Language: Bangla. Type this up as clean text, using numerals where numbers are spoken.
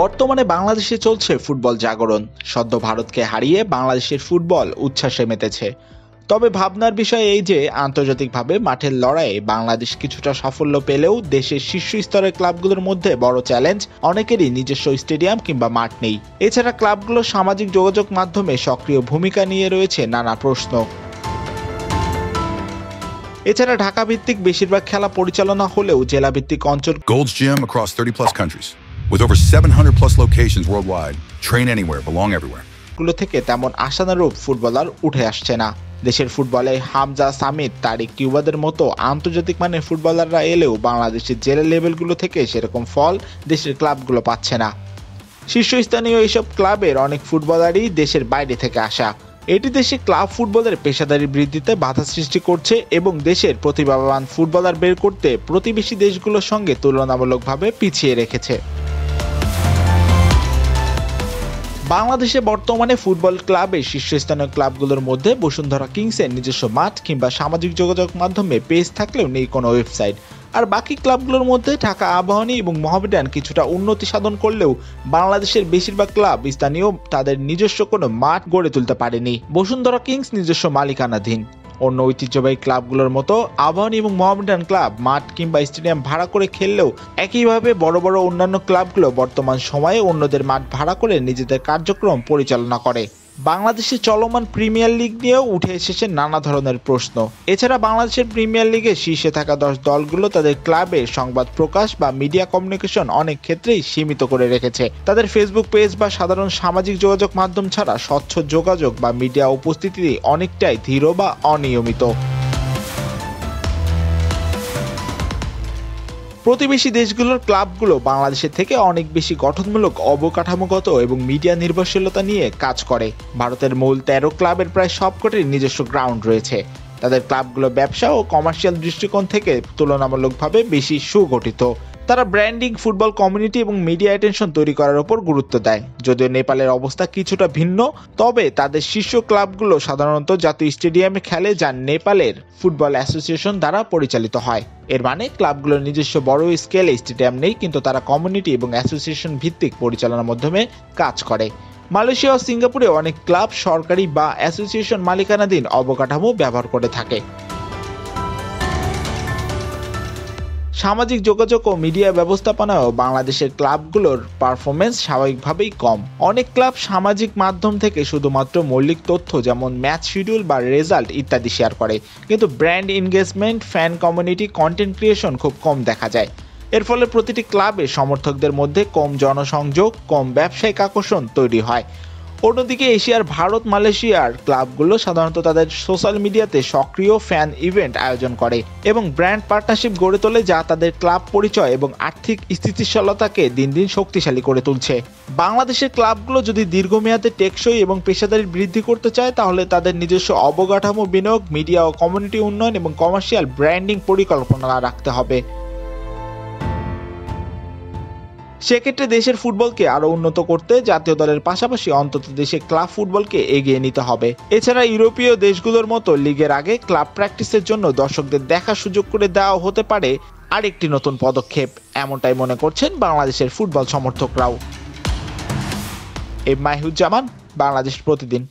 বর্তমানে বাংলাদেশে চলছে ফুটবল জাগরণ। সদ্য ভারতকে হারিয়ে বাংলাদেশের ফুটবল উচ্ছ্বাসে মেতেছে। তবে ভাবনার বিষয় এই যে আন্তর্জাতিকভাবে মাঠের লড়াইয়ে বাংলাদেশ কিছুটা সাফল্য পেলেও দেশের শীর্ষ স্তরের ক্লাবগুলোর মধ্যে বড় চ্যালেঞ্জ, অনেকেরই নিজস্ব স্টেডিয়াম কিংবা মাঠ নেই। এছাড়া ক্লাবগুলোর সামাজিক যোগাযোগ মাধ্যমে সক্রিয় ভূমিকা নিয়ে রয়েছে নানা প্রশ্ন। এছাড়া ঢাকা ভিত্তিক বেশিরভাগ খেলা পরিচালনা হলেও জেলা ভিত্তিক অঞ্চল Gold's Gym across 30+ countries. With over 700+ locations worldwide, train anywhere, belong everywhere. গুলো থেকে তেমন আশানুরূপ ফুটবলার উঠে আসছে না। দেশের ফুটবলে হামজা, সামিদ, তারিক, কিউবাদের মতো আন্তর্জাতিক মানের ফুটবলাররা এলেও বাংলাদেশের জেলা লেভেলগুলো থেকে সেরকম ফল দেশের ক্লাবগুলো পাচ্ছে না। শীর্ষস্থানীয় এইসব ক্লাবের অনেক ফুটবলারই দেশের বাইরে থেকে আসা। এটি দেশে ক্লাব ফুটবলের পেশাদারি বৃদ্ধিতে বাধা সৃষ্টি করছে এবং দেশের প্রতিভাবান ফুটবলার বের করতে প্রতিবেশী দেশগুলোর সঙ্গে তুলনামূলকভাবে পিছিয়ে রেখেছে। বাংলাদেশে বর্তমানে ফুটবল ক্লাবের শীর্ষস্থানীয় ক্লাবগুলোর মধ্যে বসুন্ধরা কিংসের নিজস্ব মাঠ কিংবা সামাজিক যোগাযোগ মাধ্যমে পেজ থাকলেও নেই কোনো ওয়েবসাইট। আর বাকি ক্লাবগুলোর মধ্যে ঢাকা আবাহনী এবং মোহামেডান কিছুটা উন্নতি সাধন করলেও বাংলাদেশের বেশিরভাগ ক্লাব স্থানীয় তাদের নিজস্ব কোনো মাঠ গড়ে তুলতে পারেনি। বসুন্ধরা কিংস নিজস্ব মালিকানাধীন। অন্য ঐতিহ্যবাহী ক্লাবগুলোর মতো আবাহনী এবং মোহামেডান ক্লাব মাঠ কিংবা স্টেডিয়াম ভাড়া করে খেললেও একইভাবে বড় বড় অন্যান্য ক্লাবগুলো বর্তমান সময়ে অন্যদের মাঠ ভাড়া করে নিজেদের কার্যক্রম পরিচালনা করে। বাংলাদেশের চলমান প্রিমিয়ার লিগ নিয়েও উঠে এসেছে নানা ধরনের প্রশ্ন। এছাড়া বাংলাদেশের প্রিমিয়ার লিগে শীর্ষে থাকা 10 দলগুলো তাদের ক্লাবের সংবাদ প্রকাশ বা মিডিয়া কমিউনিকেশন অনেক ক্ষেত্রেই সীমিত করে রেখেছে। তাদের ফেসবুক পেজ বা সাধারণ সামাজিক যোগাযোগ মাধ্যম ছাড়া স্বচ্ছ যোগাযোগ বা মিডিয়া উপস্থিতি অনেকটাই ধীর বা অনিয়মিত। প্রতিবেশী দেশগুলোর ক্লাবগুলো বাংলাদেশের থেকে অনেক বেশি গঠনমূলক, অবকাঠামোগত এবং মিডিয়া নির্ভরশীলতা নিয়ে কাজ করে। ভারতের মূল 13 ক্লাবের প্রায় সবকটির নিজস্ব গ্রাউন্ড রয়েছে। তাদের ক্লাবগুলো ব্যবসা ও কমার্শিয়াল দৃষ্টিকোণ থেকে তুলনামূলকভাবে বেশি সুগঠিত। তারা ব্র্যান্ডিং, ফুটবল কমিউনিটি এবং মিডিয়া অ্যাটেনশন তৈরি করার উপর গুরুত্ব দেয়। যদিও নেপালের অবস্থা কিছুটা ভিন্ন, তবে তাদের শীর্ষ ক্লাবগুলো সাধারণত জাতীয় স্টেডিয়ামে খেলে, যা নেপালের ফুটবল অ্যাসোসিয়েশন দ্বারা পরিচালিত হয়। এর মানে ক্লাবগুলোর নিজস্ব বড় স্কেলে স্টেডিয়াম নেই, কিন্তু তারা কমিউনিটি এবং অ্যাসোসিয়েশন ভিত্তিক পরিচালনার মাধ্যমে কাজ করে। মালয়েশিয়া ও সিঙ্গাপুরে অনেক ক্লাব সরকারি বা অ্যাসোসিয়েশন মালিকানাধীন অবকাঠামো ব্যবহার করে থাকে। সামাজিক যোগাযোগ ও মিডিয়া ব্যবস্থাপনায়ও বাংলাদেশের ক্লাবগুলোর পারফরমেন্স স্বাভাবিকভাবেই কম। অনেক ক্লাব সামাজিক মাধ্যম থেকে শুধুমাত্র মৌলিক তথ্য যেমন ম্যাচ শিডিউল বা রেজাল্ট ইত্যাদি শেয়ার করে, কিন্তু brand engagement, fan community, content creation খুব কম দেখা যায়। এর ফলে প্রতিটি ক্লাবে সমর্থকদের মধ্যে কম জনসংযোগ, কম ব্যবসায়িক আকর্ষণ তৈরি হয়। অন্যদিকে এশিয়ার ভারত, মালয়েশিয়ার ক্লাবগুলো সাধারণত তাদের সোশ্যাল মিডিয়াতে সক্রিয় ফ্যান ইভেন্ট আয়োজন করে এবং ব্র্যান্ড পার্টনারশিপ গড়ে তোলে, যা তাদের ক্লাব পরিচয় এবং আর্থিক স্থিতিশীলতাকে দিন দিন শক্তিশালী করে তুলছে। বাংলাদেশের ক্লাবগুলো যদি দীর্ঘমেয়াদে টেকসই এবং পেশাদারি বৃদ্ধি করতে চায়, তাহলে তাদের নিজস্ব অবকাঠামো, বিনিয়োগ, মিডিয়া ও কমিউনিটি উন্নয়ন এবং কমার্শিয়াল ব্র্যান্ডিং পরিকল্পনা রাখতে হবে। সেক্ষেত্রে দেশের ফুটবলকে আরো উন্নত করতে জাতীয় দলের পাশাপাশি অন্তত দেশে ক্লাব ফুটবলকে এগিয়ে নিতে হবে। এছাড়া ইউরোপীয় দেশগুলোর মতো লিগের আগে ক্লাব প্র্যাকটিসের জন্য দর্শকদের দেখার সুযোগ করে দেওয়া হতে পারে আরেকটি নতুন পদক্ষেপ, এমনটাই মনে করছেন বাংলাদেশের ফুটবল সমর্থকরাও। মাহিউজ্জামান, বাংলাদেশ প্রতিদিন।